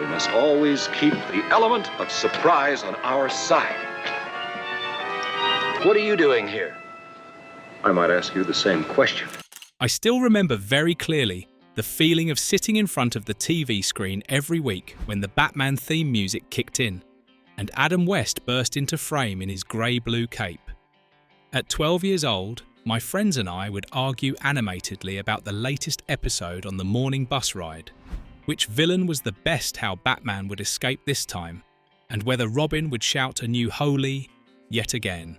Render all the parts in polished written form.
We must always keep the element of surprise on our side. What are you doing here? I might ask you the same question. I still remember very clearly the feeling of sitting in front of the TV screen every week when the Batman theme music kicked in and Adam West burst into frame in his grey-blue cape. At 12 years old, my friends and I would argue animatedly about the latest episode on the morning bus ride, which villain was the best, how Batman would escape this time, and whether Robin would shout a new holy yet again.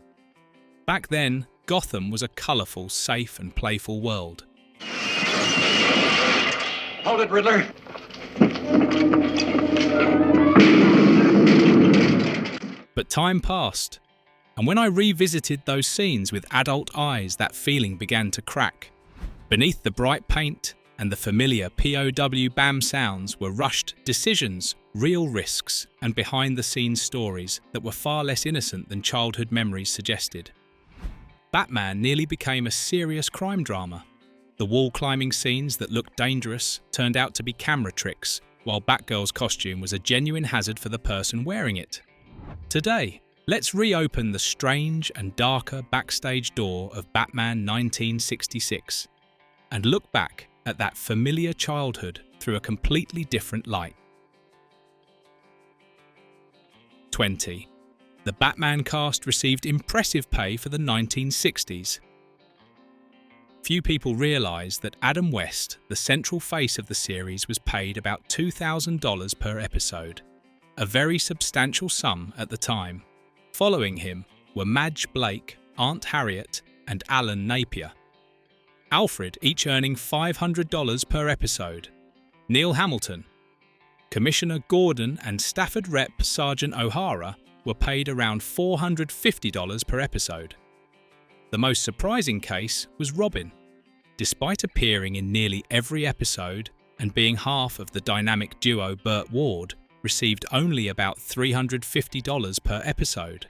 Back then, Gotham was a colourful, safe and playful world. Hold it, Riddler. But time passed, and when I revisited those scenes with adult eyes, that feeling began to crack. Beneath the bright paint and the familiar POW BAM sounds were rushed decisions, real risks, and behind-the-scenes stories that were far less innocent than childhood memories suggested. Batman nearly became a serious crime drama. The wall-climbing scenes that looked dangerous turned out to be camera tricks, while Batgirl's costume was a genuine hazard for the person wearing it. Today, let's reopen the strange and darker backstage door of Batman 1966 and look back at that familiar childhood through a completely different light. 20. The Batman cast received impressive pay for the 1960s. Few people realise that Adam West, the central face of the series, was paid about $2,000 per episode, a very substantial sum at the time. Following him were Madge Blake, Aunt Harriet, and Alan Napier. Alfred each earning $500 per episode. Neil Hamilton, Commissioner Gordon and Stafford Rep Sergeant O'Hara were paid around $450 per episode. The most surprising case was Robin. Despite appearing in nearly every episode and being half of the dynamic duo Burt Ward, received only about $350 per episode.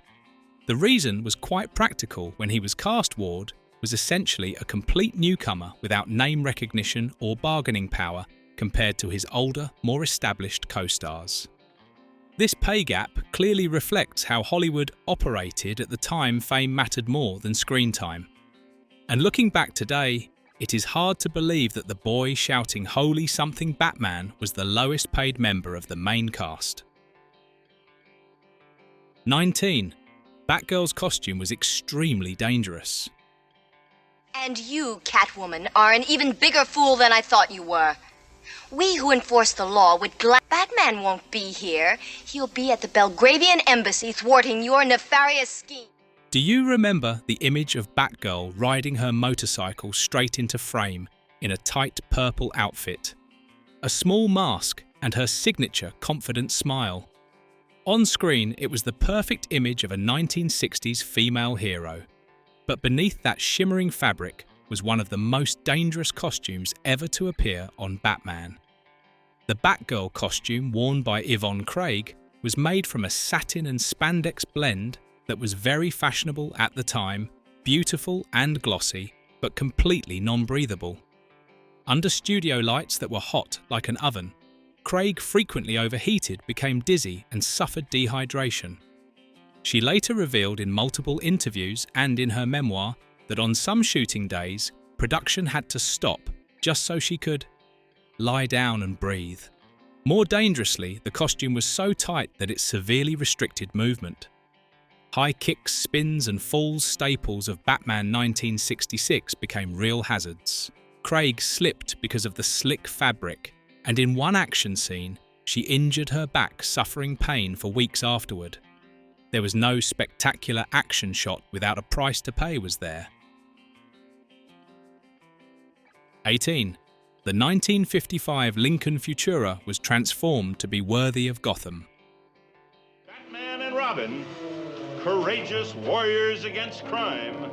The reason was quite practical. When he was cast, Ward was essentially a complete newcomer without name recognition or bargaining power compared to his older, more established co-stars. This pay gap clearly reflects how Hollywood operated at the time. Fame mattered more than screen time. And looking back today, it is hard to believe that the boy shouting "Holy something Batman" was the lowest paid member of the main cast. 19. Batgirl's costume was extremely dangerous. And you, Catwoman, are an even bigger fool than I thought you were. We who enforce the law would Batman won't be here. He'll be at the Belgravian embassy thwarting your nefarious scheme. Do you remember the image of Batgirl riding her motorcycle straight into frame in a tight purple outfit, a small mask, and her signature confident smile? On screen, it was the perfect image of a 1960s female hero. But beneath that shimmering fabric was one of the most dangerous costumes ever to appear on Batman. The Batgirl costume worn by Yvonne Craig was made from a satin and spandex blend that was very fashionable at the time, beautiful and glossy, but completely non-breathable. Under studio lights that were hot like an oven, Craig frequently overheated, became dizzy, and suffered dehydration. She later revealed in multiple interviews and in her memoir that on some shooting days, production had to stop just so she could lie down and breathe. More dangerously, the costume was so tight that it severely restricted movement. High kicks, spins and falls, staples of Batman 1966, became real hazards. Craig slipped because of the slick fabric, and in one action scene, she injured her back, suffering pain for weeks afterward. There was no spectacular action shot without a price to pay, was there? 18. The 1955 Lincoln Futura was transformed to be worthy of Gotham. Batman and Robin, courageous warriors against crime,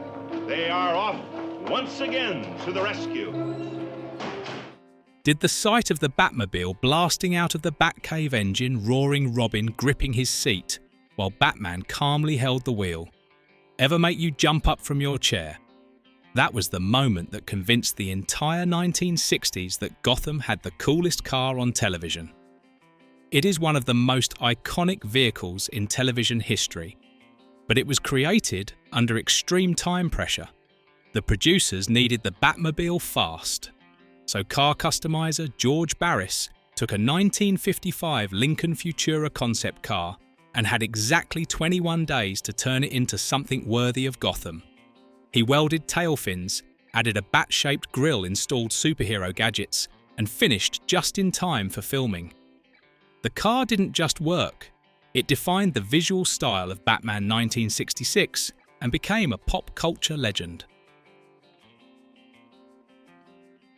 they are off once again to the rescue. Did the sight of the Batmobile blasting out of the Batcave engine, roaring Robin gripping his seat, while Batman calmly held the wheel, ever make you jump up from your chair? That was the moment that convinced the entire 1960s that Gotham had the coolest car on television. It is one of the most iconic vehicles in television history, but it was created under extreme time pressure. The producers needed the Batmobile fast, so car customizer George Barris took a 1955 Lincoln Futura concept car and had exactly 21 days to turn it into something worthy of Gotham. He welded tail fins, added a bat-shaped grille, installed superhero gadgets, and finished just in time for filming. The car didn't just work, it defined the visual style of Batman 1966 and became a pop culture legend.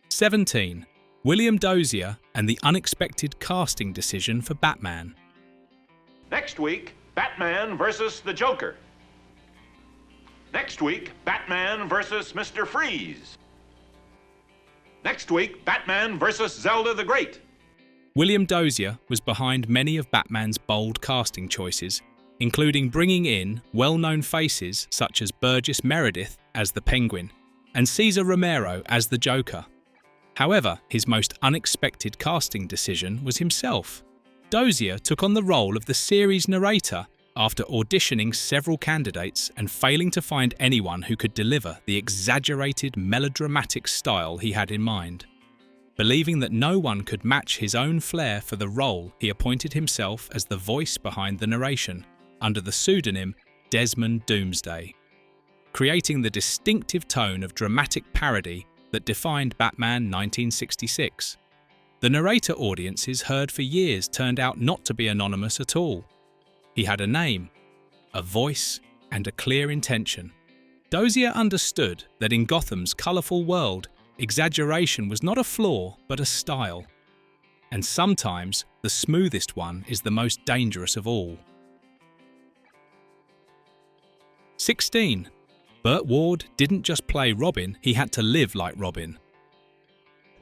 17. William Dozier and the unexpected casting decision for Batman. Next week, Batman versus the Joker. Next week, Batman versus Mr. Freeze. Next week, Batman versus Zelda the Great. William Dozier was behind many of Batman's bold casting choices, including bringing in well-known faces such as Burgess Meredith as the Penguin and Cesar Romero as the Joker. However, his most unexpected casting decision was himself. Dozier took on the role of the series narrator after auditioning several candidates and failing to find anyone who could deliver the exaggerated melodramatic style he had in mind. Believing that no one could match his own flair for the role, he appointed himself as the voice behind the narration, under the pseudonym Desmond Doomsday, creating the distinctive tone of dramatic parody that defined Batman 1966. The narrator audiences heard for years turned out not to be anonymous at all. He had a name, a voice, and a clear intention. Dozier understood that in Gotham's colourful world, exaggeration was not a flaw, but a style. And sometimes, the smoothest one is the most dangerous of all. 16. Burt Ward didn't just play Robin, he had to live like Robin.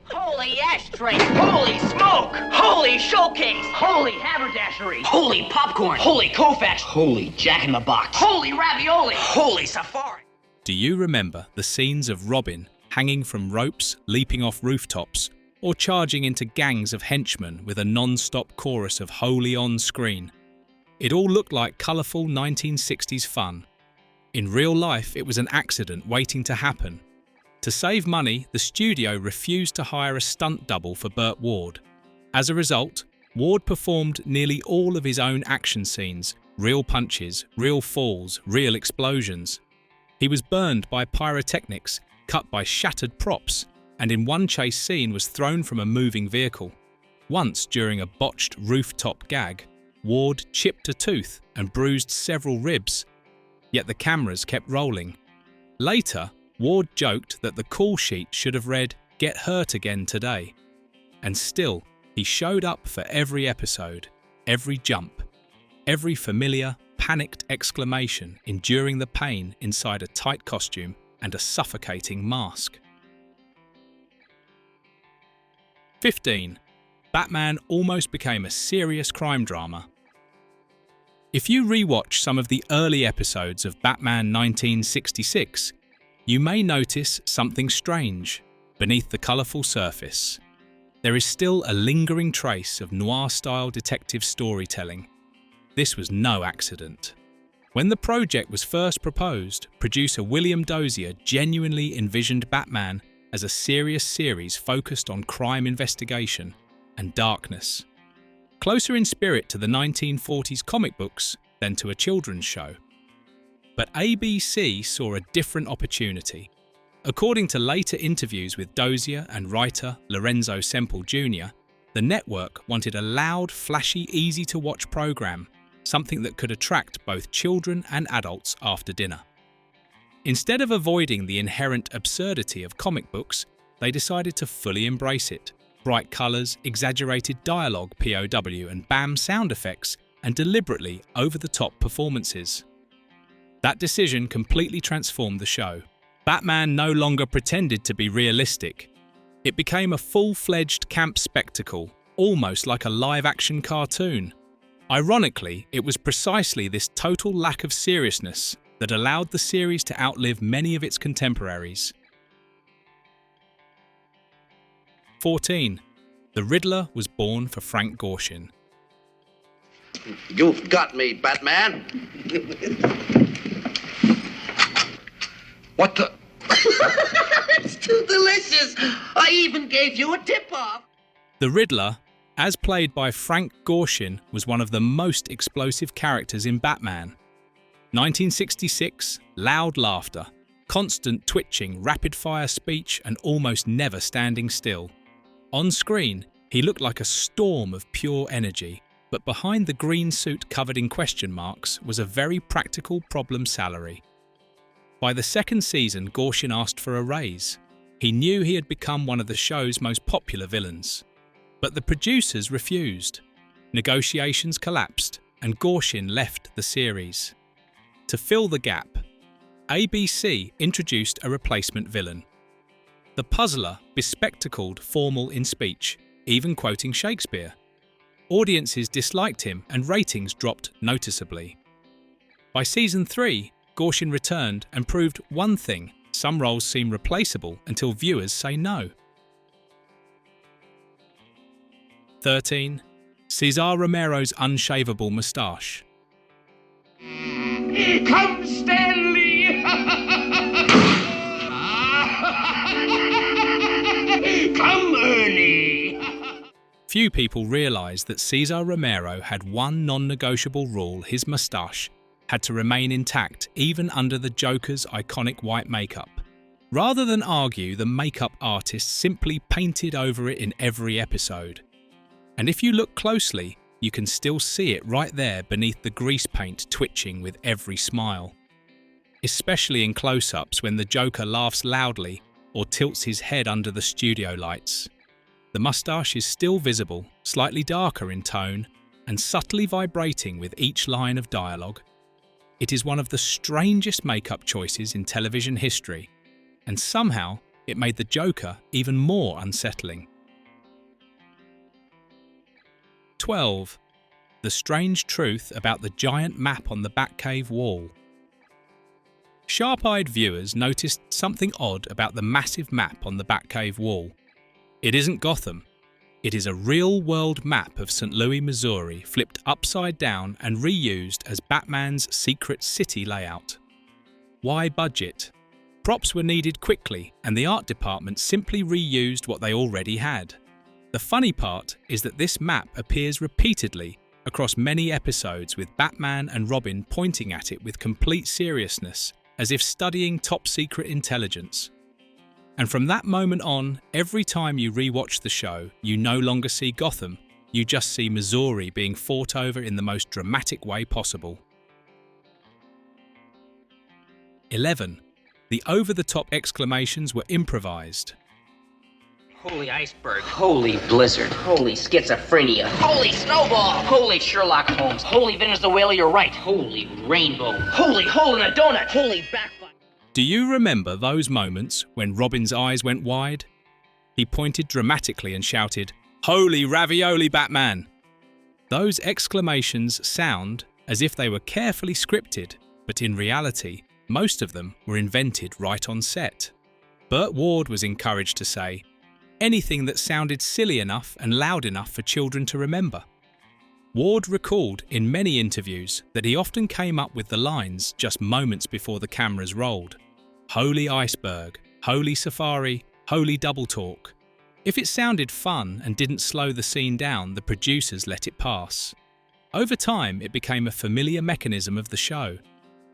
Holy ashtray! Holy smoke! Holy showcase! Holy haberdashery! Holy popcorn! Holy Koufax! Holy Jack-in-the-Box! Holy ravioli! Holy safari! Do you remember the scenes of Robin hanging from ropes, leaping off rooftops, or charging into gangs of henchmen with a non-stop chorus of holy on screen? It all looked like colourful 1960s fun. In real life, it was an accident waiting to happen. To save money, the studio refused to hire a stunt double for Burt Ward. As a result, Ward performed nearly all of his own action scenes, real punches, real falls, real explosions. He was burned by pyrotechnics, cut by shattered props, and in one chase scene was thrown from a moving vehicle. Once, during a botched rooftop gag, Ward chipped a tooth and bruised several ribs. Yet the cameras kept rolling. Later, Ward joked that the call sheet should have read, "Get hurt again today." And still, he showed up for every episode, every jump, every familiar, panicked exclamation, enduring the pain inside a tight costume and a suffocating mask. 15. Batman almost became a serious crime drama. If you rewatch some of the early episodes of Batman 1966, you may notice something strange beneath the colourful surface. There is still a lingering trace of noir-style detective storytelling. This was no accident. When the project was first proposed, producer William Dozier genuinely envisioned Batman as a serious series focused on crime investigation and darkness, closer in spirit to the 1940s comic books than to a children's show. But ABC saw a different opportunity. According to later interviews with Dozier and writer Lorenzo Semple Jr., the network wanted a loud, flashy, easy-to-watch program, something that could attract both children and adults after dinner. Instead of avoiding the inherent absurdity of comic books, they decided to fully embrace it. Bright colours, exaggerated dialogue, POW, and BAM sound effects, and deliberately over-the-top performances. That decision completely transformed the show. Batman no longer pretended to be realistic. It became a full-fledged camp spectacle, almost like a live-action cartoon. Ironically, it was precisely this total lack of seriousness that allowed the series to outlive many of its contemporaries. 14. The Riddler was born for Frank Gorshin. You've got me, Batman. What the? It's too delicious. I even gave you a tip-off. The Riddler, as played by Frank Gorshin, was one of the most explosive characters in Batman. 1966, loud laughter, constant twitching, rapid-fire speech, and almost never standing still. On screen, he looked like a storm of pure energy, but behind the green suit covered in question marks was a very practical problem salary. By the second season, Gorshin asked for a raise. He knew he had become one of the show's most popular villains. But the producers refused. Negotiations collapsed, and Gorshin left the series. To fill the gap, ABC introduced a replacement villain. The puzzler, bespectacled, formal in speech, even quoting Shakespeare. Audiences disliked him and ratings dropped noticeably. By season 3, Gorshin returned and proved one thing: some roles seem replaceable until viewers say no. 13. Cesar Romero's unshavable moustache. Come, Stanley! Come, Ernie! Few people realised that Cesar Romero had one non-negotiable rule: his moustache had to remain intact even under the Joker's iconic white makeup. Rather than argue, the makeup artist simply painted over it in every episode. And if you look closely, you can still see it right there beneath the grease paint twitching with every smile. Especially in close-ups when the Joker laughs loudly or tilts his head under the studio lights. The moustache is still visible, slightly darker in tone, and subtly vibrating with each line of dialogue. It is one of the strangest makeup choices in television history, and somehow it made the Joker even more unsettling. 12. The strange truth about the giant map on the Batcave wall. Sharp-eyed viewers noticed something odd about the massive map on the Batcave wall. It isn't Gotham. It is a real-world map of St. Louis, Missouri, flipped upside down and reused as Batman's secret city layout. Why budget? Props were needed quickly, and the art department simply reused what they already had. The funny part is that this map appears repeatedly across many episodes, with Batman and Robin pointing at it with complete seriousness, as if studying top-secret intelligence. And from that moment on, every time you rewatch the show, you no longer see Gotham, you just see Missouri being fought over in the most dramatic way possible. 11. The over-the-top exclamations were improvised. Holy iceberg. Holy blizzard. Holy schizophrenia. Holy snowball. Holy Sherlock Holmes. Holy Venezuela, you're right. Holy rainbow. Holy hole in a donut. Holy backfire. Do you remember those moments when Robin's eyes went wide? He pointed dramatically and shouted, "Holy ravioli, Batman!" Those exclamations sound as if they were carefully scripted, but in reality, most of them were invented right on set. Burt Ward was encouraged to say, anything that sounded silly enough and loud enough for children to remember. Ward recalled in many interviews that he often came up with the lines just moments before the cameras rolled. Holy iceberg, holy safari, holy double talk. If it sounded fun and didn't slow the scene down, the producers let it pass. Over time, it became a familiar mechanism of the show.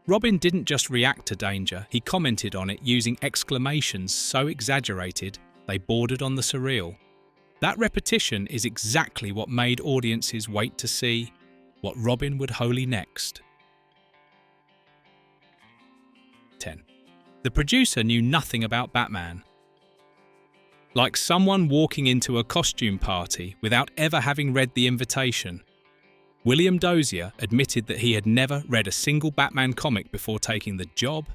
Robin didn't just react to danger, he commented on it using exclamations so exaggerated they bordered on the surreal. That repetition is exactly what made audiences wait to see what Robin would holy next. 10. The producer knew nothing about Batman. Like someone walking into a costume party without ever having read the invitation, William Dozier admitted that he had never read a single Batman comic before taking the job,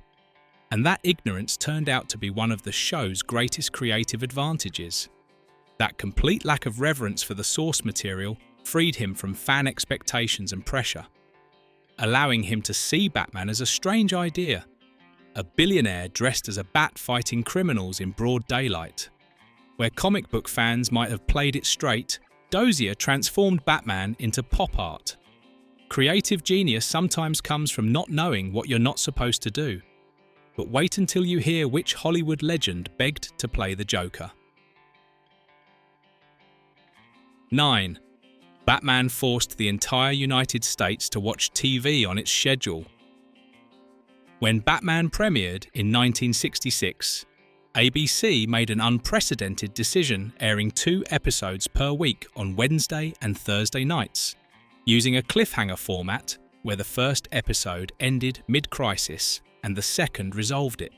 and that ignorance turned out to be one of the show's greatest creative advantages. That complete lack of reverence for the source material freed him from fan expectations and pressure, allowing him to see Batman as a strange idea, a billionaire dressed as a bat fighting criminals in broad daylight. Where comic book fans might have played it straight, Dozier transformed Batman into pop art. Creative genius sometimes comes from not knowing what you're not supposed to do. But wait until you hear which Hollywood legend begged to play the Joker. 9. Batman forced the entire United States to watch TV on its schedule. When Batman premiered in 1966, ABC made an unprecedented decision, airing 2 episodes per week on Wednesday and Thursday nights, using a cliffhanger format where the first episode ended mid-crisis and the second resolved it.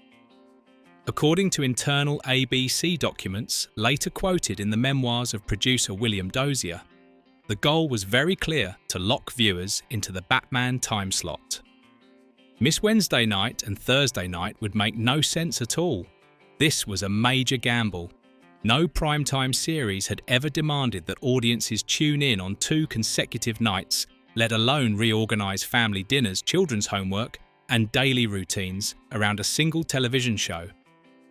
According to internal ABC documents later quoted in the memoirs of producer William Dozier, the goal was very clear: to lock viewers into the Batman time slot. Miss Wednesday night and Thursday night would make no sense at all. This was a major gamble. No primetime series had ever demanded that audiences tune in on 2 consecutive nights, let alone reorganize family dinners, children's homework, and daily routines around a single television show.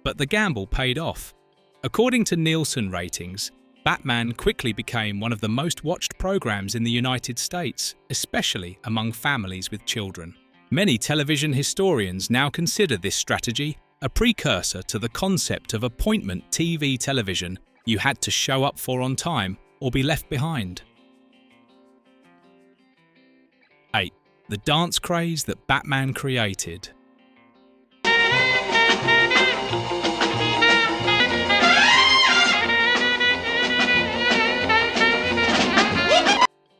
But the gamble paid off. According to Nielsen ratings, Batman quickly became one of the most watched programs in the United States, especially among families with children. Many television historians now consider this strategy a precursor to the concept of appointment TV television you had to show up for on time or be left behind. 8. The dance craze that Batman created.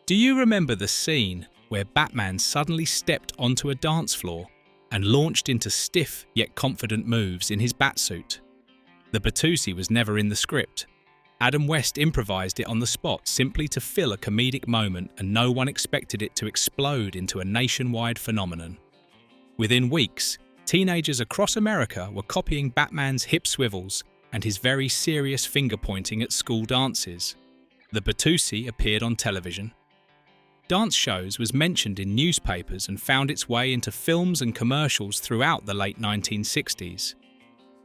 Do you remember the scene where Batman suddenly stepped onto a dance floor and launched into stiff yet confident moves in his batsuit? The Batusi was never in the script. Adam West improvised it on the spot simply to fill a comedic moment, and no one expected it to explode into a nationwide phenomenon. Within weeks, teenagers across America were copying Batman's hip swivels and his very serious finger-pointing at school dances. The Batusi appeared on television. Dance shows was mentioned in newspapers and found its way into films and commercials throughout the late 1960s.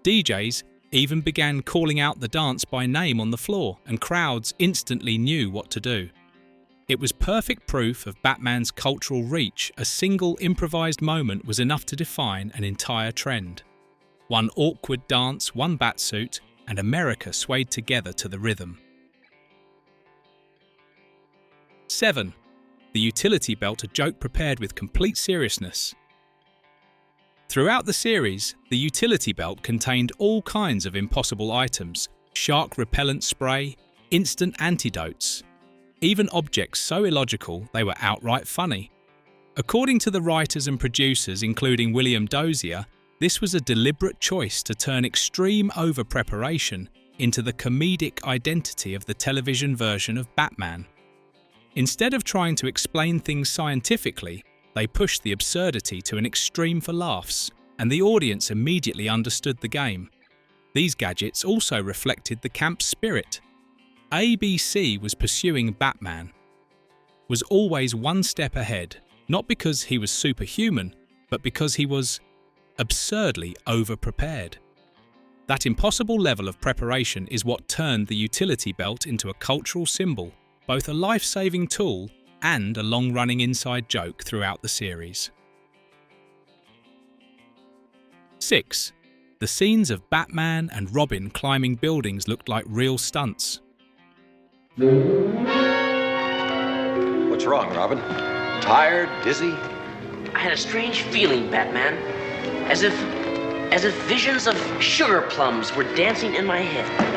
DJs even began calling out the dance by name on the floor, and crowds instantly knew what to do. It was perfect proof of Batman's cultural reach. A single improvised moment was enough to define an entire trend. One awkward dance, one batsuit, and America swayed together to the rhythm. 7. The utility belt, a joke prepared with complete seriousness. Throughout the series, the utility belt contained all kinds of impossible items: shark repellent spray, instant antidotes, even objects so illogical they were outright funny. According to the writers and producers, including William Dozier, this was a deliberate choice to turn extreme over-preparation into the comedic identity of the television version of Batman. Instead of trying to explain things scientifically, they pushed the absurdity to an extreme for laughs, and the audience immediately understood the game. These gadgets also reflected the camp spirit. ABC was pursuing Batman, was always one step ahead, not because he was superhuman, but because he was absurdly over-prepared. That impossible level of preparation is what turned the utility belt into a cultural symbol, both a life-saving tool and a long-running inside joke throughout the series. 6. The scenes of Batman and Robin climbing buildings looked like real stunts. What's wrong, Robin? Tired? Dizzy? I had a strange feeling, Batman. As if visions of sugar plums were dancing in my head.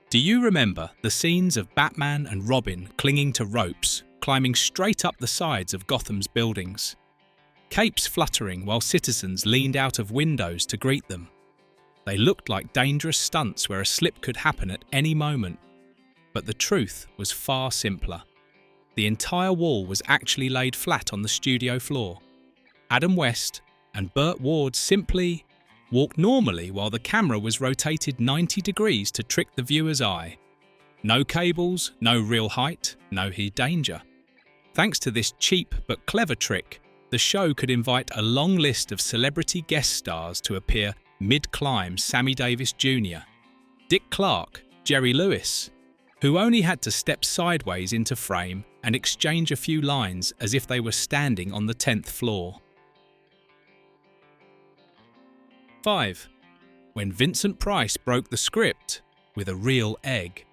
Do you remember the scenes of Batman and Robin clinging to ropes, climbing straight up the sides of Gotham's buildings? Capes fluttering while citizens leaned out of windows to greet them. They looked like dangerous stunts where a slip could happen at any moment. But the truth was far simpler. The entire wall was actually laid flat on the studio floor. Adam West and Burt Ward simply walked normally while the camera was rotated 90 degrees to trick the viewer's eye. No cables, no real height, no danger. Thanks to this cheap but clever trick, the show could invite a long list of celebrity guest stars to appear mid-climb: Sammy Davis Jr., Dick Clark, Jerry Lewis, who only had to step sideways into frame and exchange a few lines as if they were standing on the 10th floor. 5. When Vincent Price broke the script with a real egg.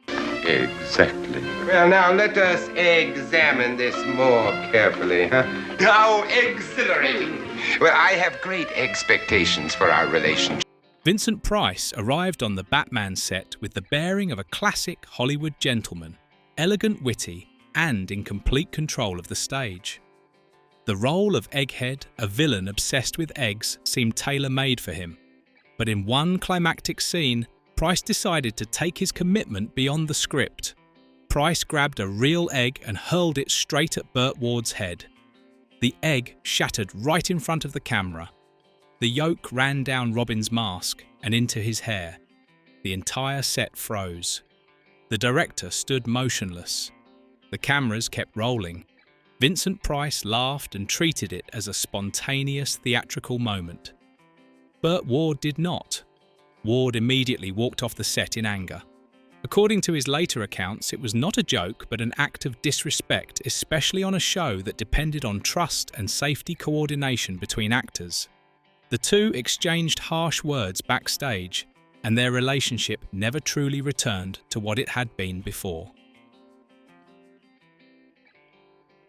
Exactly. Well, now let us examine this more carefully. How exhilarating. Well, I have great expectations for our relationship. Vincent Price arrived on the Batman set with the bearing of a classic Hollywood gentleman, elegant, witty, and in complete control of the stage. The role of Egghead, a villain obsessed with eggs, seemed tailor-made for him. But in one climactic scene, Price decided to take his commitment beyond the script. Price grabbed a real egg and hurled it straight at Burt Ward's head. The egg shattered right in front of the camera. The yolk ran down Robin's mask and into his hair. The entire set froze. The director stood motionless. The cameras kept rolling. Vincent Price laughed and treated it as a spontaneous theatrical moment. Burt Ward did not. Ward immediately walked off the set in anger. According to his later accounts, it was not a joke but an act of disrespect, especially on a show that depended on trust and safety coordination between actors. The two exchanged harsh words backstage, and their relationship never truly returned to what it had been before.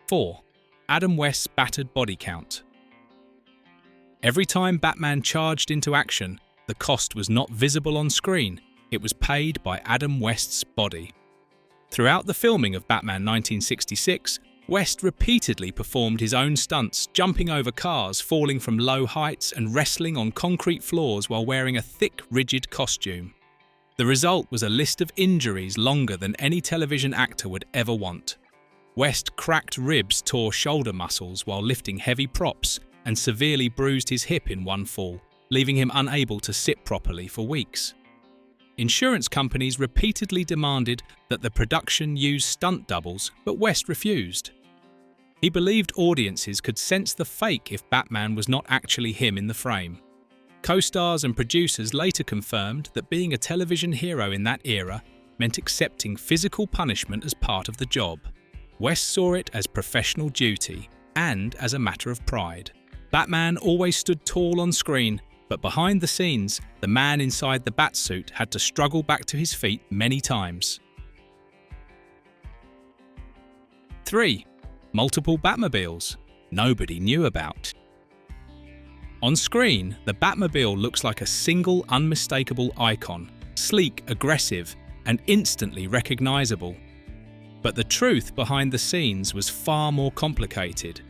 4. Adam West's battered body count. Every time Batman charged into action, the cost was not visible on screen, it was paid by Adam West's body. Throughout the filming of Batman 1966, West repeatedly performed his own stunts, jumping over cars, falling from low heights, and wrestling on concrete floors while wearing a thick, rigid costume. The result was a list of injuries longer than any television actor would ever want. West cracked ribs, tore shoulder muscles while lifting heavy props, and severely bruised his hip in one fall, leaving him unable to sit properly for weeks. Insurance companies repeatedly demanded that the production use stunt doubles, but West refused. He believed audiences could sense the fake if Batman was not actually him in the frame. Co-stars and producers later confirmed that being a television hero in that era meant accepting physical punishment as part of the job. West saw it as professional duty and as a matter of pride. Batman always stood tall on screen, but behind the scenes, the man inside the Batsuit had to struggle back to his feet many times. 3. Multiple Batmobiles nobody knew about. On screen, the Batmobile looks like a single unmistakable icon, sleek, aggressive, and instantly recognizable. But the truth behind the scenes was far more complicated.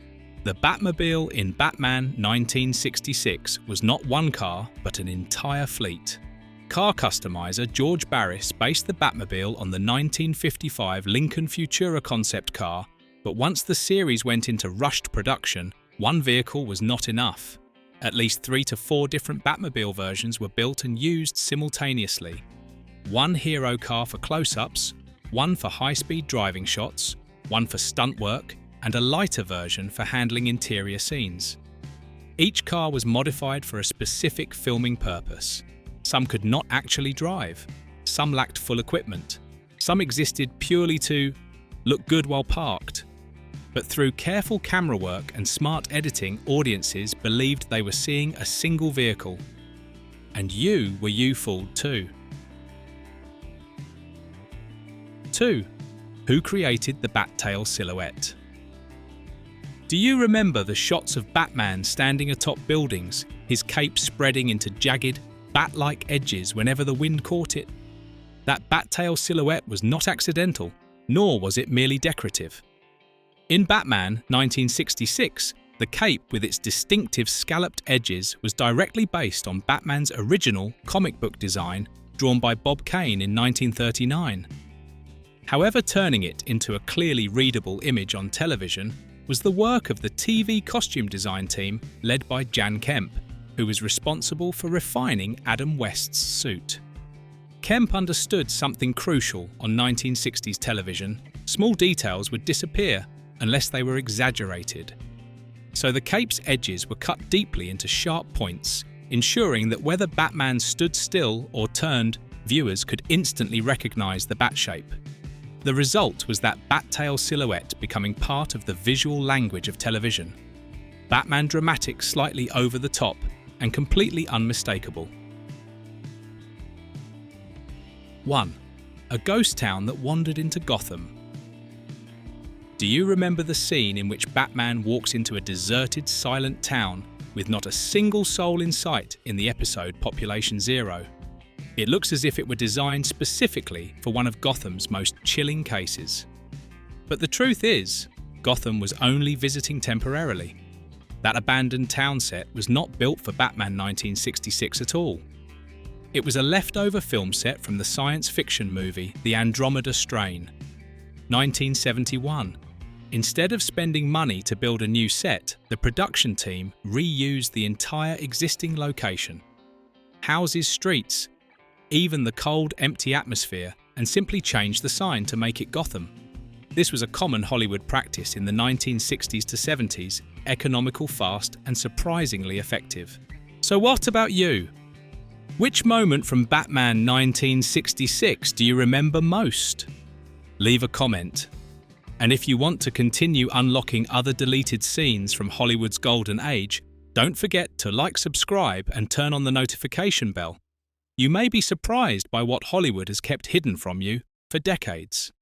The Batmobile in Batman 1966 was not one car, but an entire fleet. Car customizer George Barris based the Batmobile on the 1955 Lincoln Futura concept car, but once the series went into rushed production, one vehicle was not enough. At least 3 to 4 different Batmobile versions were built and used simultaneously. One hero car for close-ups, one for high-speed driving shots, one for stunt work, and a lighter version for handling interior scenes. Each car was modified for a specific filming purpose. Some could not actually drive, some lacked full equipment, some existed purely to look good while parked. But through careful camera work and smart editing, audiences believed they were seeing a single vehicle. And you fooled too. 2. Who created the bat-tail silhouette? Do you remember the shots of Batman standing atop buildings, his cape spreading into jagged, bat-like edges whenever the wind caught it? That bat-tail silhouette was not accidental, nor was it merely decorative. In Batman 1966, the cape with its distinctive scalloped edges was directly based on Batman's original comic book design drawn by Bob Kane in 1939. However, turning it into a clearly readable image on television was the work of the TV costume design team led by Jan Kemp, who was responsible for refining Adam West's suit. Kemp understood something crucial on 1960s television: small details would disappear unless they were exaggerated. So the cape's edges were cut deeply into sharp points, ensuring that whether Batman stood still or turned, viewers could instantly recognize the bat shape. The result was that bat-tail silhouette becoming part of the visual language of television. Batman dramatic, slightly over the top, and completely unmistakable. 1. A ghost town that wandered into Gotham. Do you remember the scene in which Batman walks into a deserted, silent town with not a single soul in sight in the episode Population Zero? It looks as if it were designed specifically for one of Gotham's most chilling cases. But the truth is, Gotham was only visiting temporarily. That abandoned town set was not built for Batman 1966 at all. It was a leftover film set from the science fiction movie The Andromeda Strain, 1971. Instead of spending money to build a new set, the production team reused the entire existing location. Houses, streets, even the cold, empty atmosphere, and simply changed the sign to make it Gotham. This was a common Hollywood practice in the 1960s to 70s, economical, fast, and surprisingly effective. So what about you? Which moment from Batman 1966 do you remember most? Leave a comment. And if you want to continue unlocking other deleted scenes from Hollywood's golden age, don't forget to like, subscribe, and turn on the notification bell. You may be surprised by what Hollywood has kept hidden from you for decades.